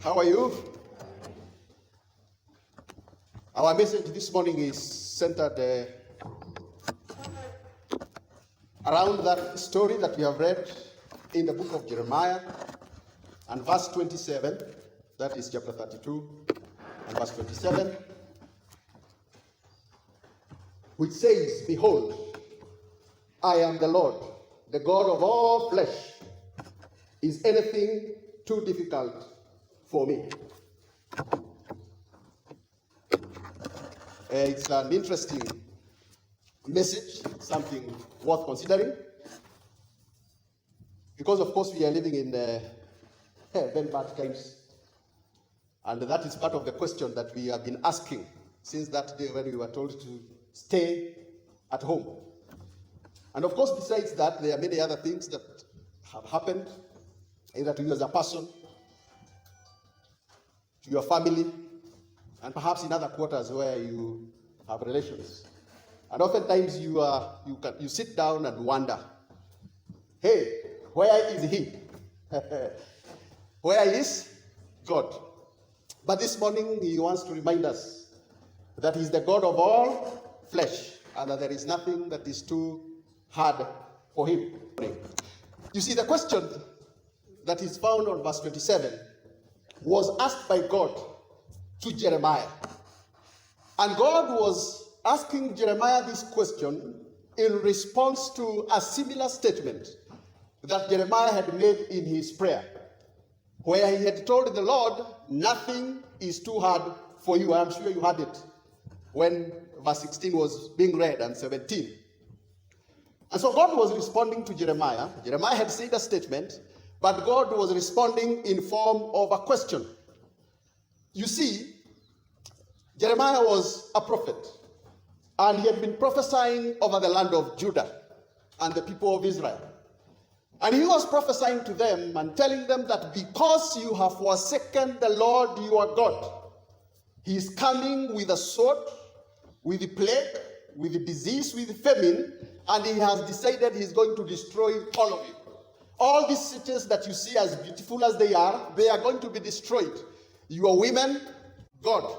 How are you? Our message this morning is centered around that story that we have read in the book of Jeremiah and verse 27, that is chapter 32 and verse 27, which says, "Behold, I am the Lord, the God of all flesh. Is anything too difficult for me?" It's an interesting message, something worth considering, because of course we are living in very bad times, and that is part of the question that we have been asking since that day when we were told to stay at home. And of course, besides that, there are many other things that have happened, either to you as a person, to your family, and perhaps in other quarters where you have relations. And oftentimes you sit down and wonder, hey, where is he? Where is God? But this morning he wants to remind us that he's the God of all flesh, and that there is nothing that is too hard for him. You see, the question that is found on verse 27 was asked by God to Jeremiah. And God was asking Jeremiah this question in response to a similar statement that Jeremiah had made in his prayer, where he had told the Lord, nothing is too hard for you. I'm sure you heard it when verse 16 was being read and 17. And so God was responding to Jeremiah. Jeremiah had said a statement, but God was responding in form of a question. You see, Jeremiah was a prophet, and he had been prophesying over the land of Judah and the people of Israel. And he was prophesying to them and telling them that because you have forsaken the Lord your God, he is coming with a sword, with the plague, with the disease, with the famine, and he has decided he's going to destroy all of you. All these cities that you see, as beautiful as they are going to be destroyed. Your women, God.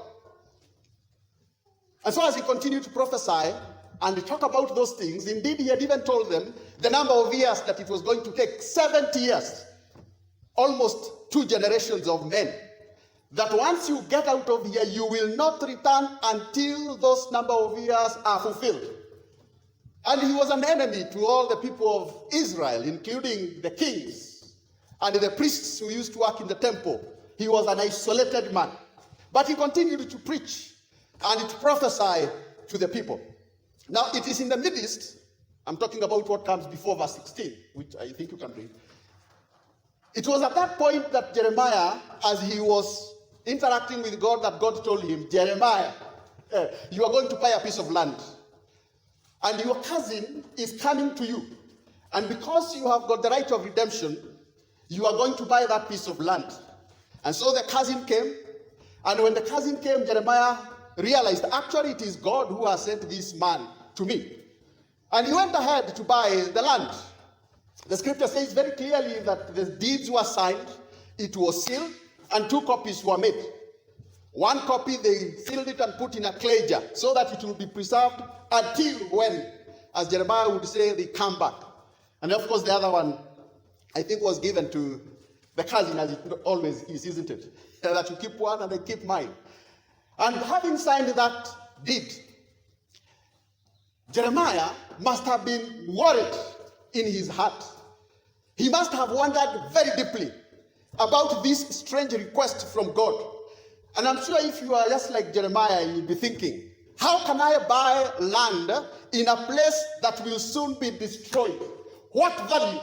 And so as he continued to prophesy and talk about those things, indeed he had even told them the number of years that it was going to take, 70 years, almost 2 generations of men, that once you get out of here, you will not return until those number of years are fulfilled. And he was an enemy to all the people of Israel, including the kings and the priests who used to work in the temple. He was an isolated man. But he continued to preach and to prophesy to the people. Now, it is in the midst, I'm talking about what comes before verse 16, which I think you can read. It was at that point that Jeremiah, as he was interacting with God, that God told him, Jeremiah, you are going to buy a piece of land. And your cousin is coming to you. And because you have got the right of redemption, you are going to buy that piece of land. And so the cousin came. And when the cousin came, Jeremiah realized, actually it is God who has sent this man to me. And he went ahead to buy the land. The scripture says very clearly that the deeds were signed, it was sealed, and 2 copies were made. 1 copy, they sealed it and put in a clay jar so that it will be preserved until when, as Jeremiah would say, they come back. And of course, the other one, I think, was given to the cousin, as it always is, isn't it? That you keep one and I keep mine. And having signed that deed, Jeremiah must have been worried in his heart. He must have wondered very deeply about this strange request from God. And I'm sure if you are just like Jeremiah, you'll be thinking, how can I buy land in a place that will soon be destroyed? What value?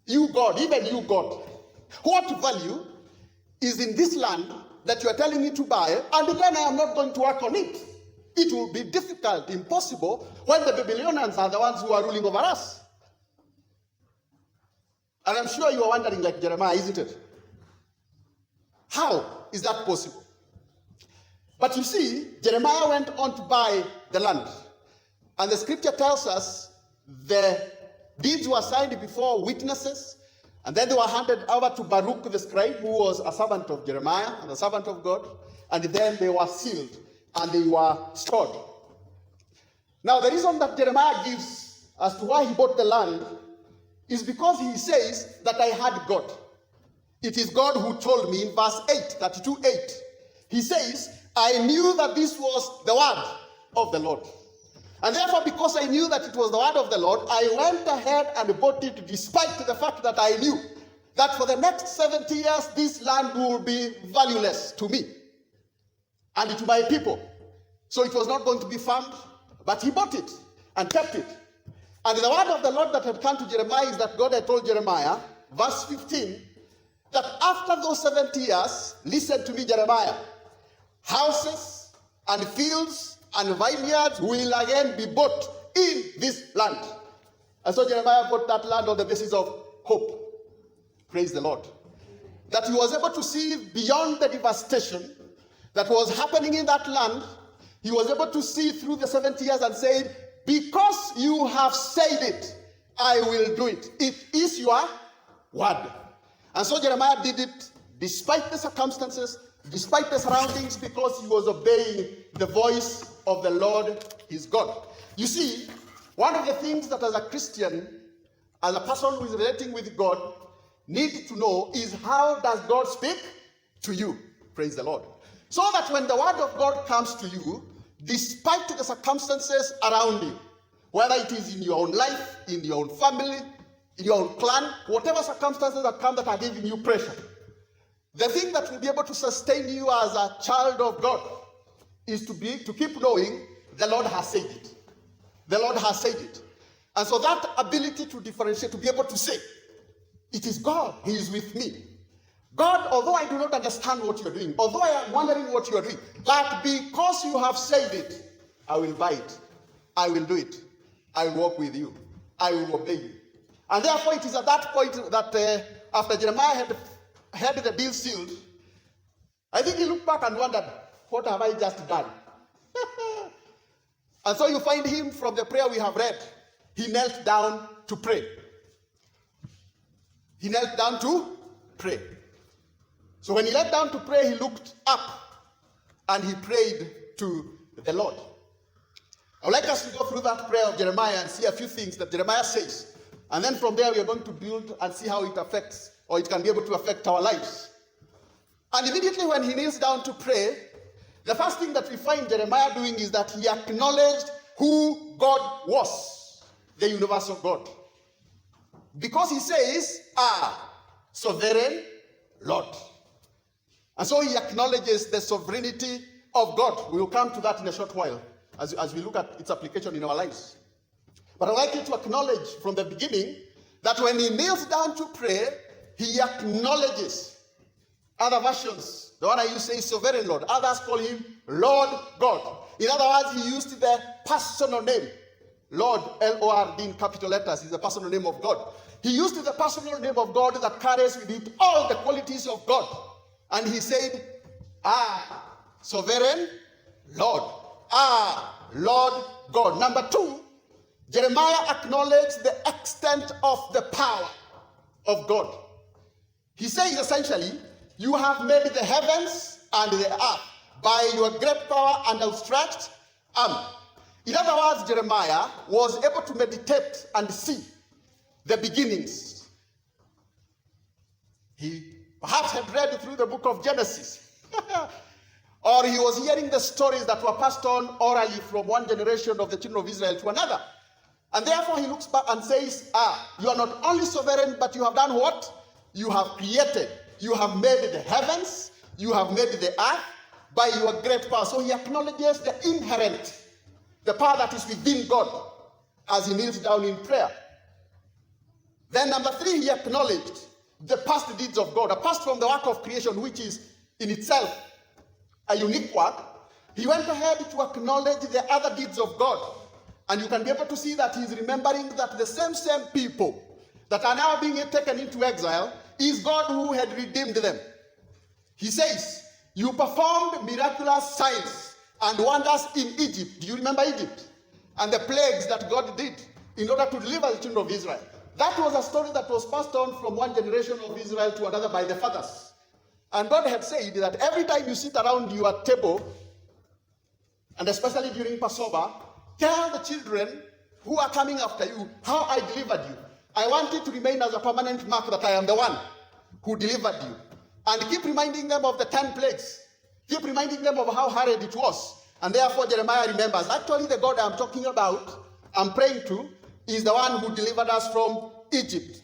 You God, even you God, what value is in this land that you are telling me to buy, and then I am not going to work on it? It will be difficult, impossible, when the Babylonians are the ones who are ruling over us. And I'm sure you are wondering like Jeremiah, isn't it? How is that possible? But you see, Jeremiah went on to buy the land. And the scripture tells us the deeds were signed before witnesses, And then they were handed over to Baruch the scribe, who was a servant of Jeremiah and a servant of God. And then they were sealed and they were stored. Now, the reason that Jeremiah gives as to why he bought the land is because he says that I had God. It is God who told me in verse 8, 32:8. He says, I knew that this was the word of the Lord. And therefore, because I knew that it was the word of the Lord, I went ahead and bought it despite the fact that I knew that for the next 70 years, this land will be valueless to me and to my people. So it was not going to be farmed, but he bought it and kept it. And the word of the Lord that had come to Jeremiah is that God had told Jeremiah, verse 15, that after those 70 years, listen to me, Jeremiah, houses and fields and vineyards will again be bought in this land. And so Jeremiah bought that land on the basis of hope. Praise the Lord. That he was able to see beyond the devastation that was happening in that land. He was able to see through the 70 years and said, because you have said it, I will do it. It is your word. And so Jeremiah did it despite the circumstances, despite the surroundings, because he was obeying the voice of the Lord his God. You see, one of the things that as a Christian, as a person who is relating with God, need to know is how does God speak to you? Praise the Lord. So that when the word of God comes to you, despite the circumstances around you, whether it is in your own life, in your own family, in your own clan, whatever circumstances that come that are giving you pressure, the thing that will be able to sustain you as a child of God is to keep knowing the Lord has said it. The Lord has said it. And so that ability to differentiate, to be able to say, it is God, he is with me. God, although I do not understand what you're doing, although I am wondering what you're doing, but because you have said it, I will buy it. I will do it. I will walk with you. I will obey you. And therefore it is at that point that after Jeremiah had the deal sealed, I think he looked back and wondered, what have I just done? And so you find him from the prayer we have read. He knelt down to pray. He knelt down to pray. So when he knelt down to pray, he looked up and he prayed to the Lord. I would like us to go through that prayer of Jeremiah and see a few things that Jeremiah says. And then from there we are going to build and see how it affects, or it can be able to affect our lives. And immediately when he kneels down to pray, the first thing that we find Jeremiah doing is that he acknowledged who God was, the universal God. Because he says, sovereign Lord. And so he acknowledges the sovereignty of God. We will come to that in a short while as we look at its application in our lives. But I'd like you to acknowledge from the beginning that when he kneels down to pray, he acknowledges. Other versions, the one I use says sovereign Lord. Others call him Lord God. In other words, he used the personal name. Lord, L-O-R-D in capital letters, is the personal name of God. He used the personal name of God that carries with it all the qualities of God. And he said, sovereign Lord. Lord God. Number two, Jeremiah acknowledged the extent of the power of God. He says essentially, you have made the heavens and the earth by your great power and outstretched arm. In other words, Jeremiah was able to meditate and see the beginnings. He perhaps had read through the book of Genesis. Or he was hearing the stories that were passed on orally from one generation of the children of Israel to another. And therefore he looks back and says, you are not only sovereign, but you have done what? You have created. You have made the heavens. You have made the earth by your great power. So he acknowledges the inherent, the power that is within God as he kneels down in prayer. Then number three, he acknowledged the past deeds of God. Apart from the work of creation, which is in itself a unique work, he went ahead to acknowledge the other deeds of God. And you can be able to see that he's remembering that the same people that are now being taken into exile is God who had redeemed them. He says, you performed miraculous signs and wonders in Egypt. Do you remember Egypt? And the plagues that God did in order to deliver the children of Israel. That was a story that was passed on from one generation of Israel to another by the fathers. And God had said that every time you sit around your table, and especially during Passover, tell the children who are coming after you how I delivered you. I want it to remain as a permanent mark that I am the one who delivered you. And keep reminding them of the 10 plagues. Keep reminding them of how hard it was. And therefore Jeremiah remembers, actually the God I'm talking about, I'm praying to, is the one who delivered us from Egypt.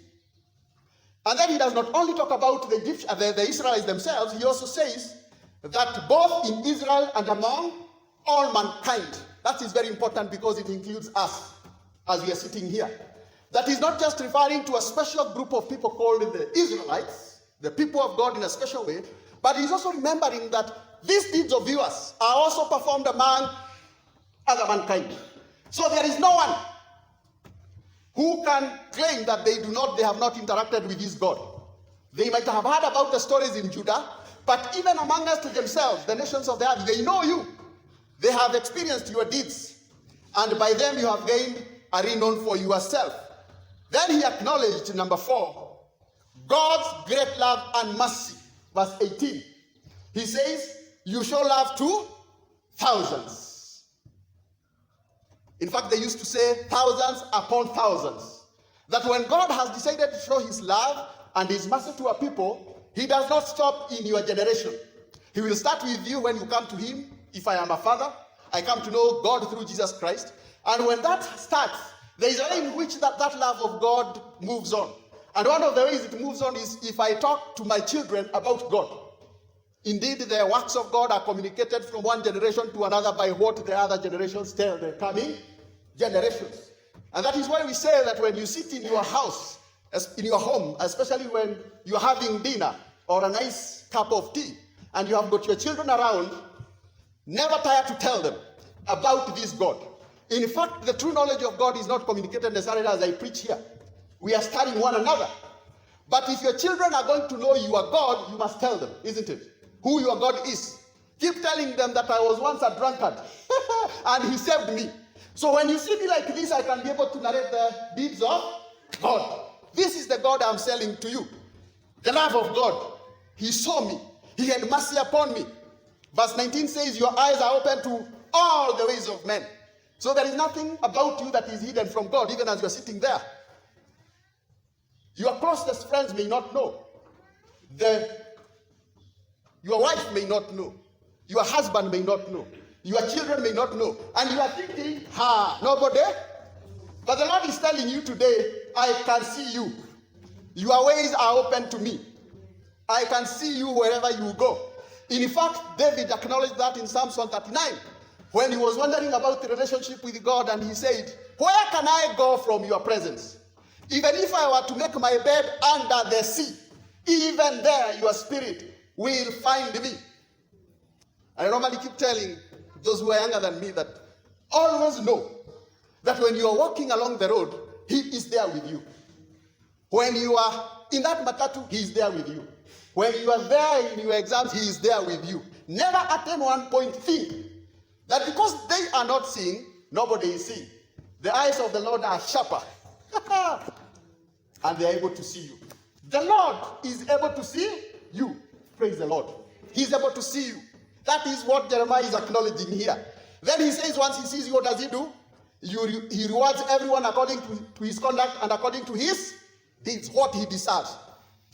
And then he does not only talk about the Israelites themselves, he also says that both in Israel and among all mankind. That is very important because it includes us as we are sitting here. That is not just referring to a special group of people called the Israelites, the people of God in a special way, but he's also remembering that these deeds of yours are also performed among other mankind. So there is no one who can claim that they have not interacted with this God. They might have heard about the stories in Judah, but even among us themselves, the nations of the earth, they know you. They have experienced your deeds, and by them you have gained a renown for yourself. Then he acknowledged, number 4, God's great love and mercy. Verse 18. He says, you show love to thousands. In fact, they used to say thousands upon thousands. That when God has decided to show his love and his mercy to a people, he does not stop in your generation. He will start with you when you come to him. If I am a father, I come to know God through Jesus Christ. And when that starts, there is a way in which that love of God moves on. And one of the ways it moves on is if I talk to my children about God. Indeed, the works of God are communicated from one generation to another by what the other generations tell the coming generations. And that is why we say that when you sit in your house, in your home, especially when you're having dinner or a nice cup of tea, and you have got your children around, never tire to tell them about this God. In fact, the true knowledge of God is not communicated necessarily as I preach here. We are studying one another. But if your children are going to know your God, you must tell them, isn't it? Who your God is. Keep telling them that I was once a drunkard and he saved me. So when you see me like this, I can be able to narrate the deeds of God. This is the God I'm selling to you. The love of God. He saw me. He had mercy upon me. Verse 19 says, your eyes are open to all the ways of men. So there is nothing about you that is hidden from God, even as you're sitting there. Your closest friends may not know. Your wife may not know. Your husband may not know. Your children may not know. And you are thinking, nobody? But the Lord is telling you today, I can see you. Your ways are open to me. I can see you wherever you go. In fact, David acknowledged that in Psalm 139, when he was wondering about the relationship with God, and he said, where can I go from your presence? Even if I were to make my bed under the sea, even there your spirit will find me. I normally keep telling those who are younger than me that always know that when you are walking along the road, he is there with you. When you are in that matatu, he is there with you. When you are there in your exams, he is there with you. Never at any one point think that because they are not seeing, nobody is seeing. The eyes of the Lord are sharper. And they are able to see you. The Lord is able to see you. Praise the Lord. He's able to see you. That is what Jeremiah is acknowledging here. Then he says once he sees you, what does he do? He rewards everyone according to his conduct and according to his deeds, what he deserves.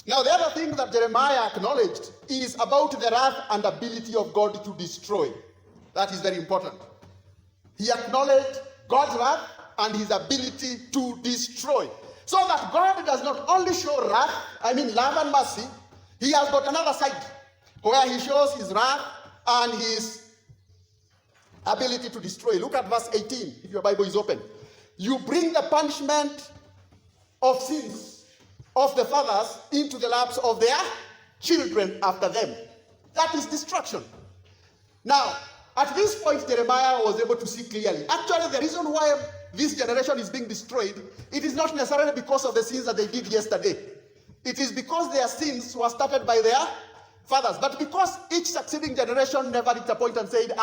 Now the other thing that Jeremiah acknowledged is about the wrath and ability of God to destroy. That is very important. He acknowledged God's wrath and his ability to destroy. So that God does not only show love and mercy, he has got another side where he shows his wrath and his ability to destroy. Look at verse 18, if your Bible is open. You bring the punishment of sins of the fathers into the laps of their children after them. That is destruction. Now, at this point, Jeremiah was able to see clearly. Actually, the reason why this generation is being destroyed, it is not necessarily because of the sins that they did yesterday. It is because their sins were started by their fathers. But because each succeeding generation never reached a point and said,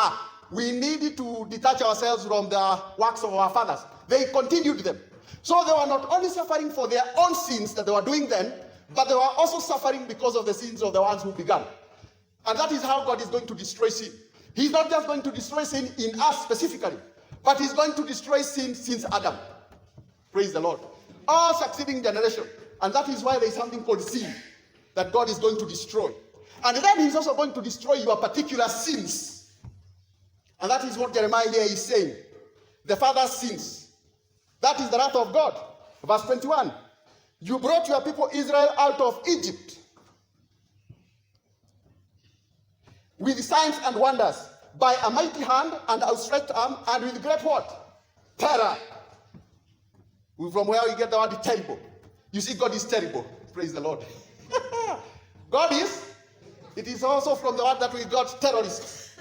we need to detach ourselves from the works of our fathers, they continued them. So they were not only suffering for their own sins that they were doing then, but they were also suffering because of the sins of the ones who began. And that is how God is going to destroy sin. He's not just going to destroy sin in us specifically, but he's going to destroy sin since Adam. Praise the Lord. All succeeding generation. And that is why there is something called sin that God is going to destroy. And then he's also going to destroy your particular sins. And that is what Jeremiah here is saying. The father's sins. That is the wrath of God. Verse 21. You brought your people Israel out of Egypt with signs and wonders, by a mighty hand and outstretched arm, and with great what? Terror. From where we get the word terrible. You see, God is terrible. Praise the Lord. God is. It is also from the word that we got terrorists.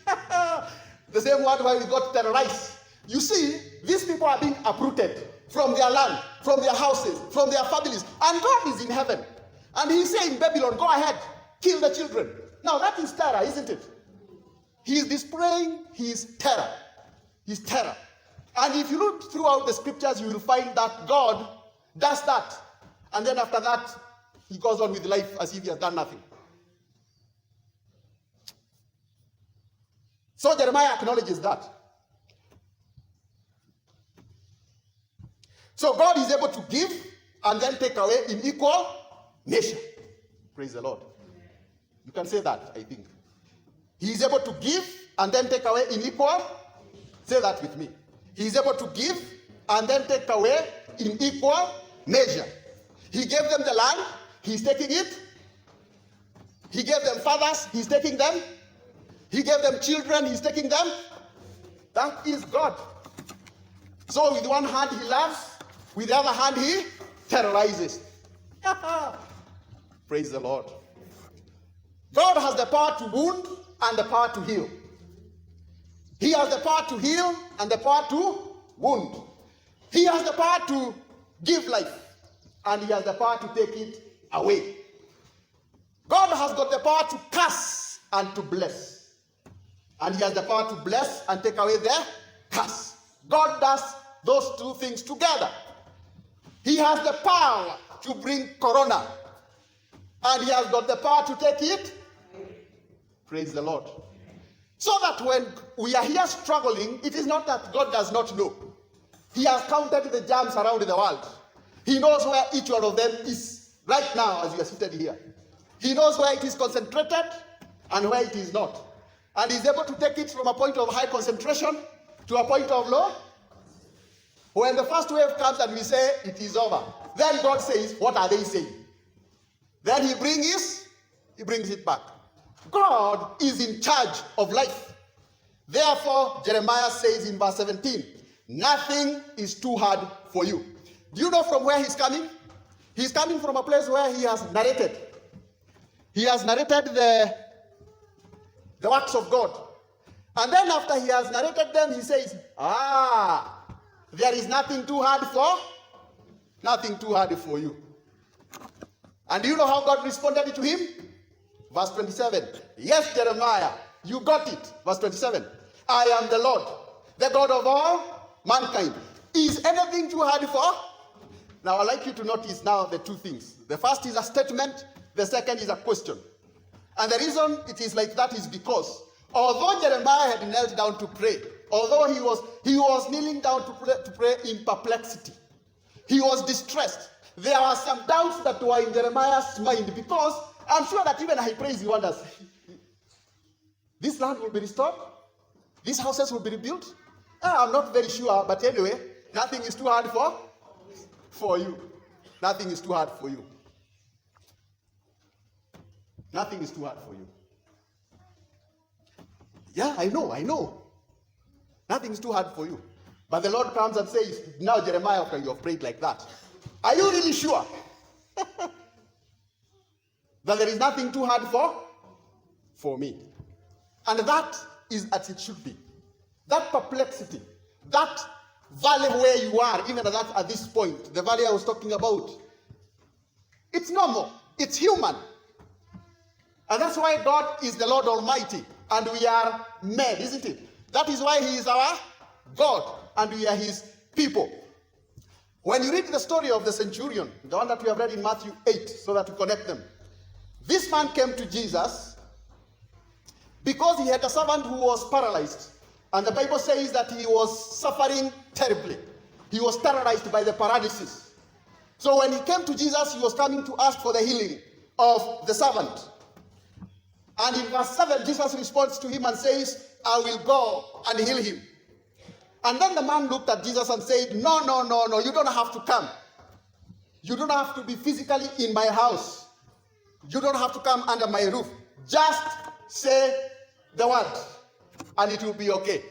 The same word where we got terrorized. You see, these people are being uprooted from their land, from their houses, from their families. And God is in heaven. And he's saying, Babylon, go ahead, kill the children. Now that is terror, isn't it? He is displaying his terror. His terror. And if you look throughout the scriptures, you will find that God does that. And then after that, he goes on with life as if he has done nothing. So Jeremiah acknowledges that. So God is able to give and then take away in equal measure. Praise the Lord. You can say that, I think. He is able to give and then take away in equal. Say that with me. He is able to give and then take away in equal measure. He gave them the land, he's taking it. He gave them fathers, he's taking them. He gave them children, he's taking them. That is God. So with one hand he loves, with the other hand he terrorizes. Praise the Lord. God has the power to wound and the power to heal. He has the power to heal and the power to wound. He has the power to give life and he has the power to take it away. God has got the power to curse and to bless. And he has the power to bless and take away the curse. God does those two things together. He has the power to bring corona. And he has got the power to take it. Praise the Lord. So that when we are here struggling, it is not that God does not know. He has counted the germs around the world. He knows where each one of them is right now as we are seated here. He knows where it is concentrated and where it is not. And he's able to take it from a point of high concentration to a point of low. When the first wave comes and we say it is over, then God says, what are they saying? Then he brings it back. God is in charge of life. Therefore, Jeremiah says in verse 17, nothing is too hard for you. Do you know from where he's coming? He's coming from a place where he has narrated. He has narrated the works of God. And then after he has narrated them, he says, there is nothing too hard for you. And do you know how God responded to him? Verse 27. Yes, Jeremiah, you got it. Verse 27. I am the Lord, the God of all mankind. Is anything too hard for? Now I'd like you to notice now the two things. The first is a statement. The second is a question. And the reason it is like that is because although Jeremiah had knelt down to pray, although he was kneeling down to pray in perplexity, he was distressed. There were some doubts that were in Jeremiah's mind because I'm sure that even as he prays, he wonders, this land will be restored? These houses will be rebuilt? I'm not very sure, but anyway, nothing is too hard for you. Nothing is too hard for you. Nothing is too hard for you. Yeah, I know. Nothing is too hard for you. But the Lord comes and says, now Jeremiah, okay, you have prayed like that. Are you really sure that there is nothing too hard for me? And that is as it should be. That perplexity, that valley where you are, even at this point, the valley I was talking about, it's normal, it's human. And that's why God is the Lord Almighty, and we are men, isn't it? That is why he is our God, and we are his people. When you read the story of the centurion, the one that we have read in Matthew 8, so that we connect them, this man came to Jesus because he had a servant who was paralyzed. And the Bible says that he was suffering terribly. He was terrorized by the paralysis. So when he came to Jesus, he was coming to ask for the healing of the servant. And in verse 7, Jesus responds to him and says, I will go and heal him. And then the man looked at Jesus and said, no, you don't have to come. You don't have to be physically in my house. You don't have to come under my roof. Just say the word and it will be okay.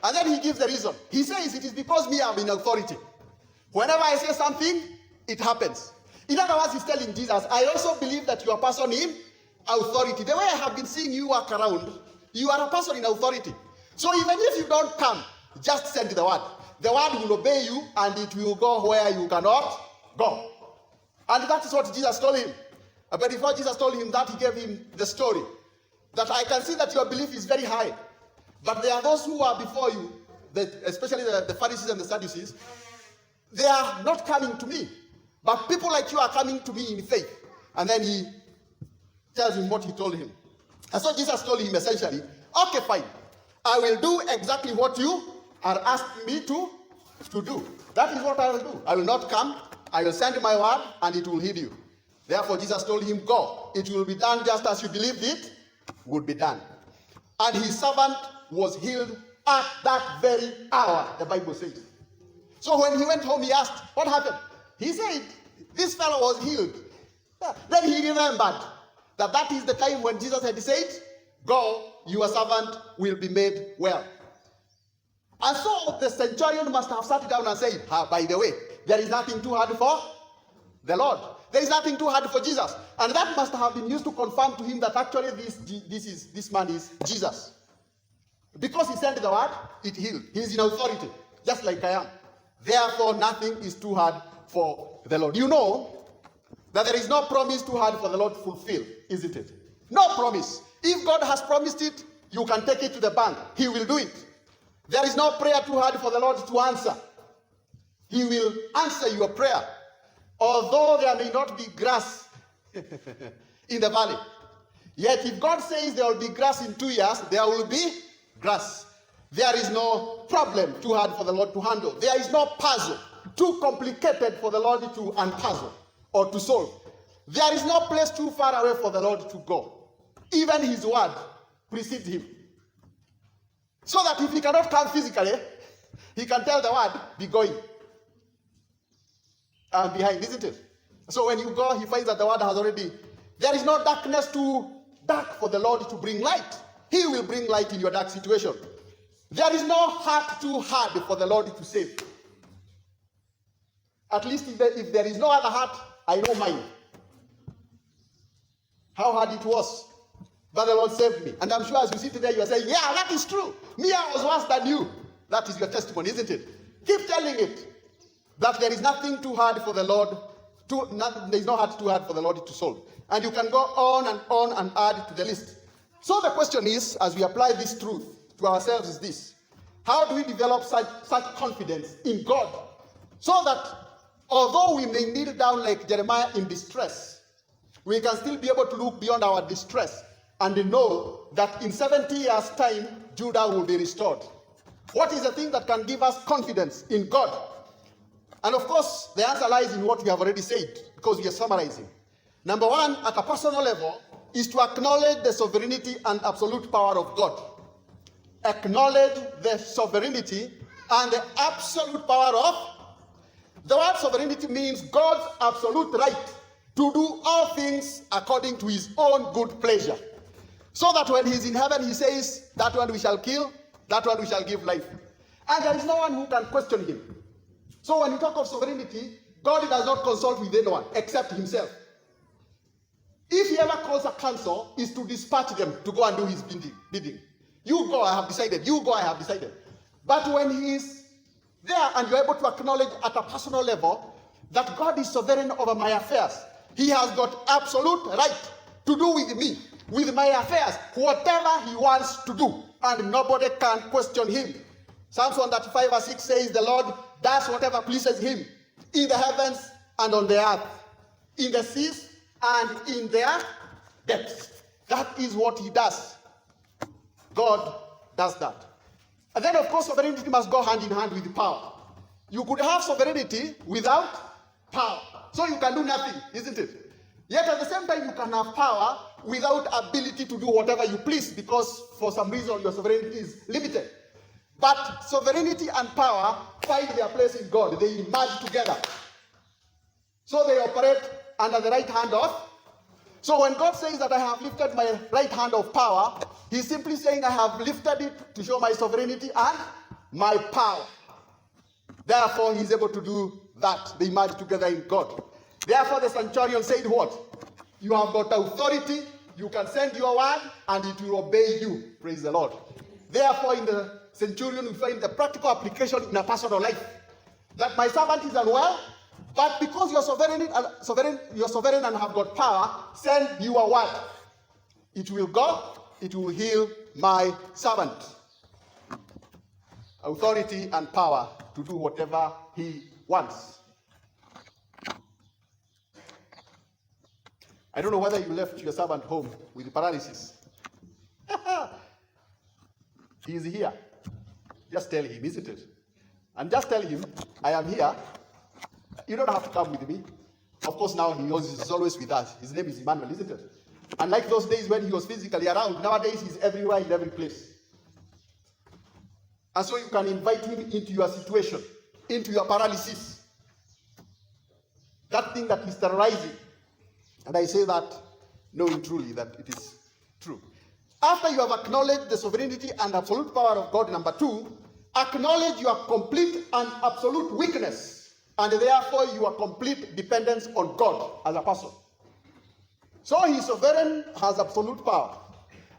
And then he gives the reason. He says, it is because me, I'm in authority. Whenever I say something, it happens. In other words, he's telling Jesus, I also believe that you are a person in authority. The way I have been seeing you walk around, you are a person in authority. So even if you don't come, just send the word. The word will obey you and it will go where you cannot go. And that is what Jesus told him. But before Jesus told him that, he gave him the story. That I can see that your belief is very high. But there are those who are before you, especially the Pharisees and the Sadducees, they are not coming to me. But people like you are coming to me in faith. And then he tells him what he told him. And so Jesus told him essentially, okay, fine. I will do exactly what you are asking me to do. That is what I will do. I will not come. I will send my word and it will heal you. Therefore, Jesus told him, go. It will be done just as you believed it would be done. And his servant was healed at that very hour, the Bible says. So when he went home, he asked, what happened? He said, this fellow was healed. Then he remembered that is the time when Jesus had said, go, your servant will be made well. And so the centurion must have sat down and said, by the way, there is nothing too hard for the Lord. There is nothing too hard for Jesus. And that must have been used to confirm to him that actually this man is Jesus. Because he sent the word, it healed. He is in authority, just like I am. Therefore, nothing is too hard for the Lord. You know that there is no promise too hard for the Lord to fulfill, isn't it? No promise. If God has promised it, you can take it to the bank. He will do it. There is no prayer too hard for the Lord to answer. He will answer your prayer. Although there may not be grass in the valley. Yet if God says there will be grass in 2 years, there will be grass. There is no problem too hard for the Lord to handle. There is no puzzle too complicated for the Lord to unpuzzle or to solve. There is no place too far away for the Lord to go. Even his word precedes him. So that if he cannot come physically, he can tell the word, be going. And behind, isn't it? So when you go, he finds that the word has already... There is no darkness too dark for the Lord to bring light. He will bring light in your dark situation. There is no heart too hard for the Lord to save. At least if there is no other heart, I know mine. How hard it was. But the Lord saved me. And I'm sure as you sit there, you are saying, yeah, that is true. Me, I was worse than you. That is your testimony, isn't it? Keep telling it. That there is nothing too hard for the Lord. There is no heart too hard for the Lord to solve. And you can go on and add to the list. So the question is, as we apply this truth to ourselves, is this. How do we develop such confidence in God? So that although we may kneel down like Jeremiah in distress, we can still be able to look beyond our distress and know that in 70 years' time, Judah will be restored. What is the thing that can give us confidence in God? And of course, the answer lies in what we have already said, because we are summarizing. Number one, at a personal level, is to acknowledge the sovereignty and absolute power of God. Acknowledge the sovereignty and the absolute power of... The word sovereignty means God's absolute right to do all things according to his own good pleasure. So that when he's in heaven, he says, that one we shall kill, that one we shall give life. And there is no one who can question him. So when you talk of sovereignty, God does not consult with anyone except himself. If he ever calls a council, is to dispatch them to go and do his bidding. You go, I have decided. You go, I have decided. But when he is there and you're able to acknowledge at a personal level that God is sovereign over my affairs, he has got absolute right to do with me, with my affairs, whatever he wants to do, and nobody can question him. Psalms 135 verse 6 says, the Lord does whatever pleases him in the heavens and on the earth, in the seas and in their depths. That is what he does. God does that. And then, of course, sovereignty must go hand in hand with power. You could have sovereignty without power. So you can do nothing, isn't it? Yet at the same time, you can have power without ability to do whatever you please, because for some reason your sovereignty is limited. But sovereignty and power find their place in God. They merge together. So they operate under the right hand of. So when God says that I have lifted my right hand of power, he's simply saying I have lifted it to show my sovereignty and my power. Therefore, he's able to do that. They merge together in God. Therefore, the centurion said what? You have got authority, you can send your word, and it will obey you. Praise the Lord. Therefore, in the centurion, we find the practical application in a personal life. That my servant is unwell, but because you're sovereign and have got power, send your word. It will go, it will heal my servant. Authority and power to do whatever he wants. I don't know whether you left your servant home with paralysis. He is here. Just tell him, isn't it? And just tell him, I am here. You don't have to come with me. Of course, now he is always with us. His name is Emmanuel, isn't it? Unlike those days when he was physically around, nowadays he's everywhere in every place. And so you can invite him into your situation, into your paralysis. That thing that is terrorizing. And I say that knowing truly that it is true. After you have acknowledged the sovereignty and absolute power of God, number 2, acknowledge your complete and absolute weakness, and therefore your complete dependence on God as a person. So he is sovereign, has absolute power.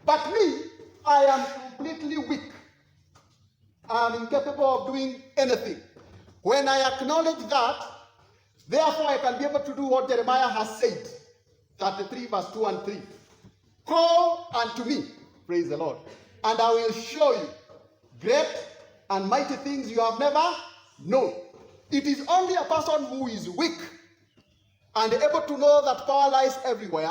But me, I am completely weak. I am incapable of doing anything. When I acknowledge that, therefore I can be able to do what Jeremiah has said. 33 verse 2 and 3. Call unto me, praise the Lord, and I will show you great and mighty things you have never known. It is only a person who is weak and able to know that power lies everywhere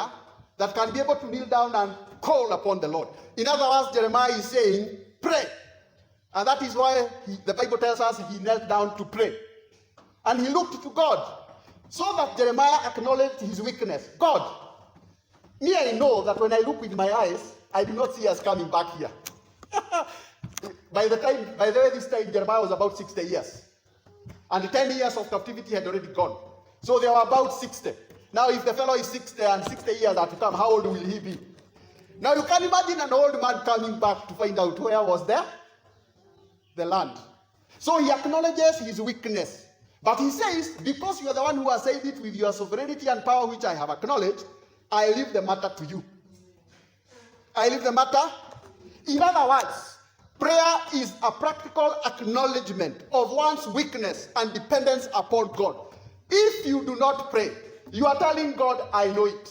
that can be able to kneel down and call upon the Lord. In other words, Jeremiah is saying, pray. And that is why the Bible tells us he knelt down to pray. And he looked to God. So that Jeremiah acknowledged his weakness. God, me, I know that when I look with my eyes, I do not see us coming back here. By the way, this time Jeremiah was about 60 years. And the 10 years of captivity had already gone. So they were about 60. Now if the fellow is 60 and 60 years are to come, how old will he be? Now you can imagine an old man coming back to find out where was there? The land. So he acknowledges his weakness. But he says, because you are the one who has said it with your sovereignty and power which I have acknowledged, I leave the matter to you. I leave the matter. In other words, prayer is a practical acknowledgement of one's weakness and dependence upon God. If you do not pray, you are telling God, I know it.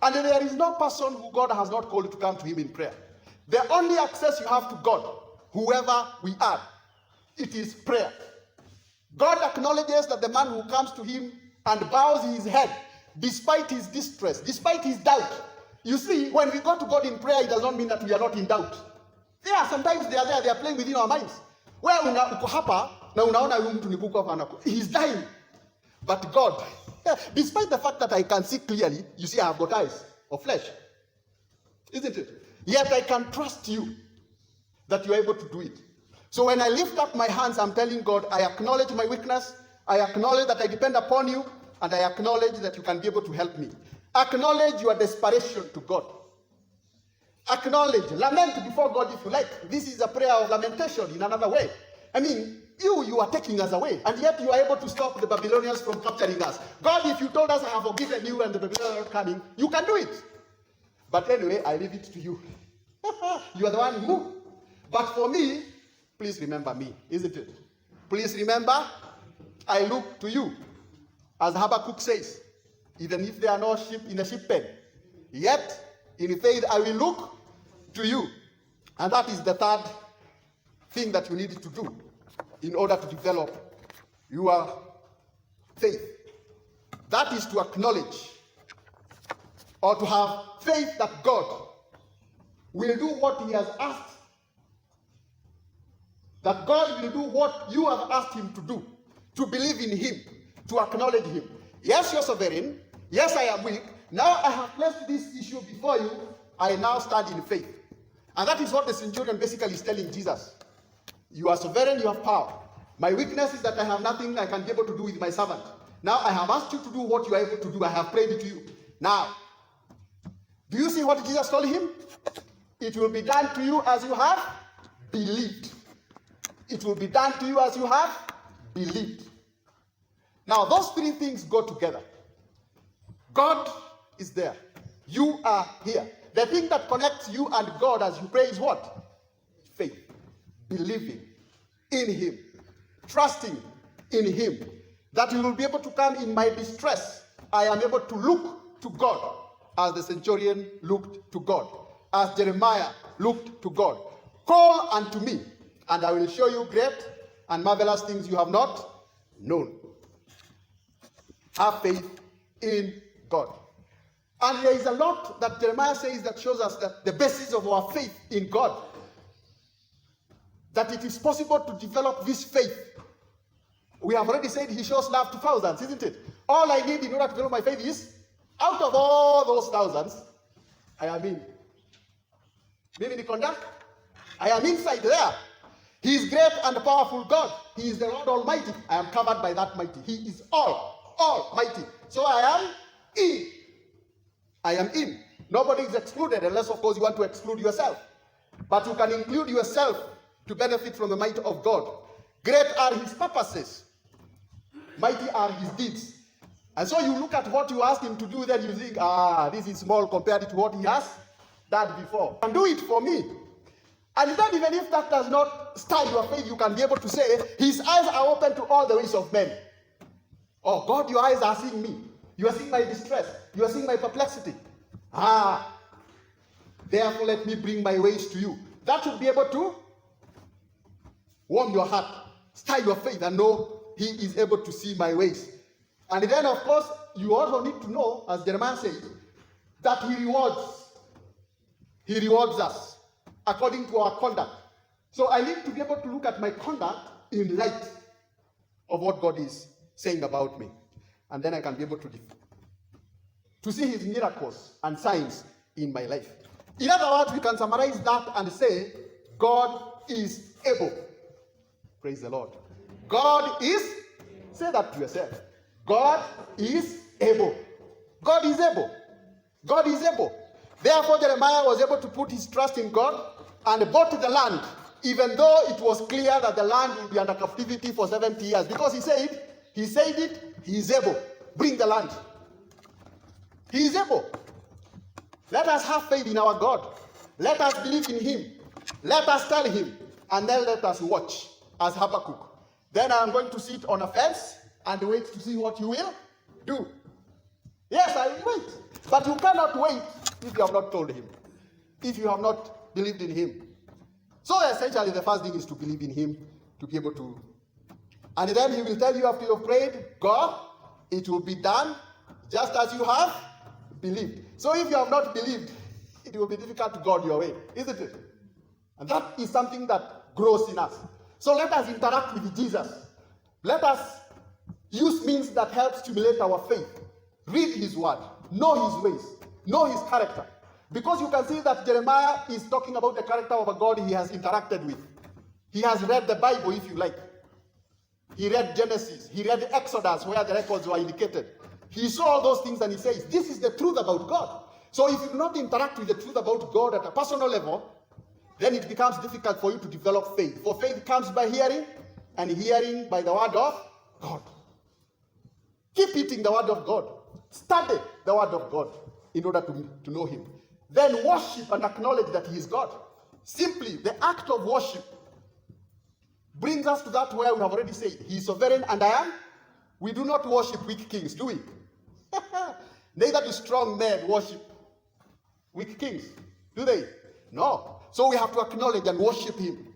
And there is no person who God has not called to come to him in prayer. The only access you have to God, whoever we are, it is prayer. God acknowledges that the man who comes to him and bows his head, despite his distress, despite his doubt. You see, when we go to God in prayer, it does not mean that we are not in doubt. Yeah, sometimes they are there, they are playing within our minds. Where uko hapa na unaona huyu mtu ni kufa, he's dying. But God, despite the fact that I can see clearly, you see I have got eyes of flesh. Isn't it? Yet I can trust you that you are able to do it. So when I lift up my hands, I'm telling God, I acknowledge my weakness, I acknowledge that I depend upon you, and I acknowledge that you can be able to help me. Acknowledge your desperation to God. Acknowledge, lament before God if you like. This is a prayer of lamentation in another way. I mean, you are taking us away, and yet you are able to stop the Babylonians from capturing us. God, if you told us I have forgiven you and the Babylonians are not coming, you can do it. But anyway, I leave it to you. You are the one who. But for me, please remember me, isn't it? Please remember, I look to you. As Habakkuk says, even if there are no sheep in the sheep pen, yet in faith I will look to you. And that is the third thing that you need to do. in order to develop your faith. That is to acknowledge or to have faith that God will do what he has asked. That God will do what you have asked him to do. To believe in him, to acknowledge him. Yes, you're sovereign. Yes, I am weak. Now I have placed this issue before you. I now stand in faith. And that is what the centurion basically is telling Jesus. You are sovereign, you have power. My weakness is that I have nothing I can be able to do with my servant. Now I have asked you to do what you are able to do. I have prayed it to you. Now, do you see what Jesus told him? It will be done to you as you have believed. It will be done to you as you have believed. Now, those three things go together. God is there. You are here. The thing that connects you and God as you pray is what? Faith. Believing in him. Trusting in him. That you will be able to come in my distress. I am able to look to God as the centurion looked to God. As Jeremiah looked to God. Call unto me, and I will show you great and marvelous things you have not known. Have faith in God. And there is a lot that Jeremiah says that shows us that the basis of our faith in God, that it is possible to develop this faith. We have already said he shows love to thousands, isn't it? All I need in order to develop my faith is, out of all those thousands, I am in. Maybe conduct. I am inside there. He is great and powerful God. He is the Lord Almighty. I am covered by that mighty. He is almighty. So I am in. I am in. Nobody is excluded unless, of course, you want to exclude yourself. But you can include yourself to benefit from the might of God. Great are his purposes. Mighty are his deeds. And so you look at what you ask him to do, then you think, this is small compared to what he has done before. And do it for me. And then even if that does not stir your faith, you can be able to say, his eyes are open to all the ways of men. Oh God, your eyes are seeing me. You are seeing my distress. You are seeing my perplexity. Therefore let me bring my ways to you. That should be able to warm your heart, stir your faith, and know he is able to see my ways. And then, of course, you also need to know, as Jeremiah says, that he rewards us according to our conduct. So I need to be able to look at my conduct in light of what God is saying about me. And then I can be able to see his miracles and signs in my life. In other words, we can summarize that and say, God is able. Praise the Lord. God is, say that to yourself. God is able. God is able. God is able. Therefore, Jeremiah was able to put his trust in God and bought the land, even though it was clear that the land would be under captivity for 70 years. Because he said it, he is able. Bring the land. He is able. Let us have faith in our God. Let us believe in him. Let us tell him. And then let us watch as Habakkuk. Then I am going to sit on a fence and wait to see what you will do. Yes, I will wait. But you cannot wait if you have not told him. If you have not believed in him. So essentially the first thing is to believe in him, to be able to. And then he will tell you after you have prayed, God, it will be done just as you have believed. So if you have not believed, it will be difficult to God your way, isn't it? And that is something that grows in us. So let us interact with Jesus. Let us use means that help stimulate our faith. Read his word. Know his ways. Know his character. Because you can see that Jeremiah is talking about the character of a God he has interacted with. He has read the Bible, if you like. He read Genesis. He read Exodus, where the records were indicated. He saw all those things and he says, this is the truth about God. So if you do not interact with the truth about God at a personal level, then it becomes difficult for you to develop faith. For faith comes by hearing, and hearing by the word of God. Keep eating the word of God. Study the word of God in order to know him. Then worship and acknowledge that he is God. Simply, the act of worship brings us to that where we have already said, he is sovereign and I am. We do not worship weak kings, do we? Neither do strong men worship weak kings, do they? No. So we have to acknowledge and worship him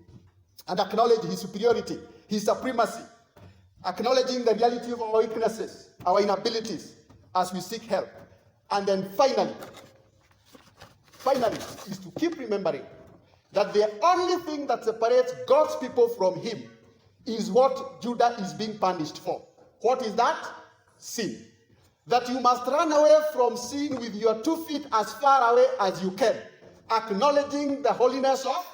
and acknowledge his superiority, his supremacy, acknowledging the reality of our weaknesses, our inabilities as we seek help. And then finally, is to keep remembering that the only thing that separates God's people from him is what Judah is being punished for. What is that? Sin. That you must run away from sin with your 2 feet as far away as you can, acknowledging the holiness of.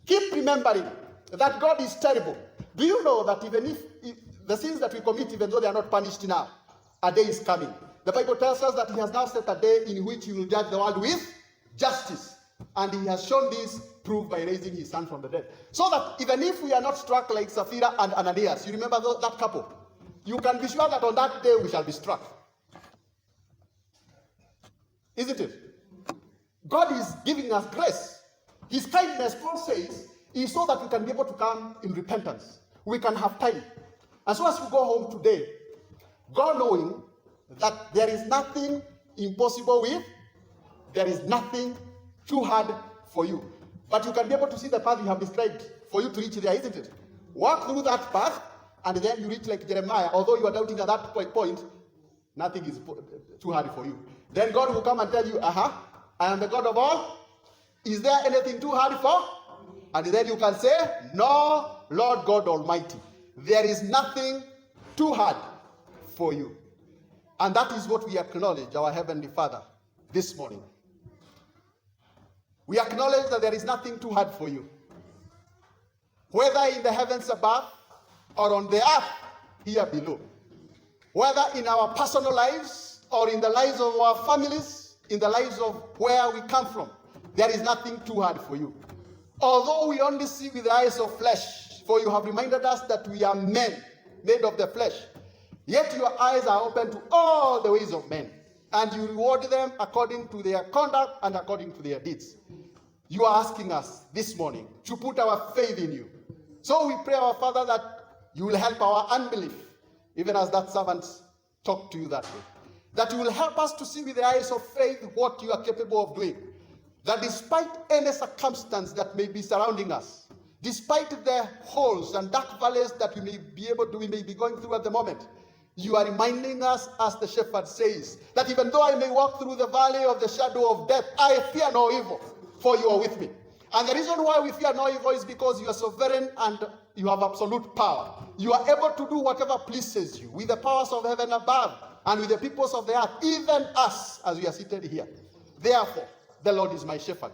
Keep remembering that God is terrible. Do you know that even if the sins that we commit, even though they are not punished now, a day is coming. The Bible tells us that he has now set a day in which he will judge the world with justice. And he has shown this proof by raising his son from the dead. So that even if we are not struck like Sapphira and Ananias, you remember that couple? You can be sure that on that day we shall be struck. Isn't it? God is giving us grace. His kindness, Paul says, is so that we can be able to come in repentance. We can have time. And so as we go home today, God knowing that there is nothing impossible with, there is nothing too hard for you. But you can be able to see the path you have described for you to reach there, isn't it? Walk through that path, and then you reach like Jeremiah. Although you are doubting at that point, nothing is too hard for you. Then God will come and tell you, I am the God of all. Is there anything too hard for? And then you can say, no, Lord God Almighty. There is nothing too hard for you. And that is what we acknowledge, our Heavenly Father, this morning. We acknowledge that there is nothing too hard for you. Whether in the heavens above or on the earth here below. Whether in our personal lives or in the lives of our families, in the lives of where we come from, there is nothing too hard for you. Although we only see with the eyes of flesh, for you have reminded us that we are men, made of the flesh, yet your eyes are open to all the ways of men, and you reward them according to their conduct and according to their deeds. You are asking us this morning to put our faith in you. So we pray, our Father, that you will help our unbelief, even as that servant talked to you that way. That you will help us to see with the eyes of faith what you are capable of doing. That despite any circumstance that may be surrounding us, despite the holes and dark valleys that we may be going through at the moment, you are reminding us, as the shepherd says, that even though I may walk through the valley of the shadow of death, I fear no evil, for you are with me. And the reason why we fear no evil is because you are sovereign and you have absolute power. You are able to do whatever pleases you with the powers of heaven above and with the peoples of the earth, even us as we are seated here. Therefore, the Lord is my shepherd.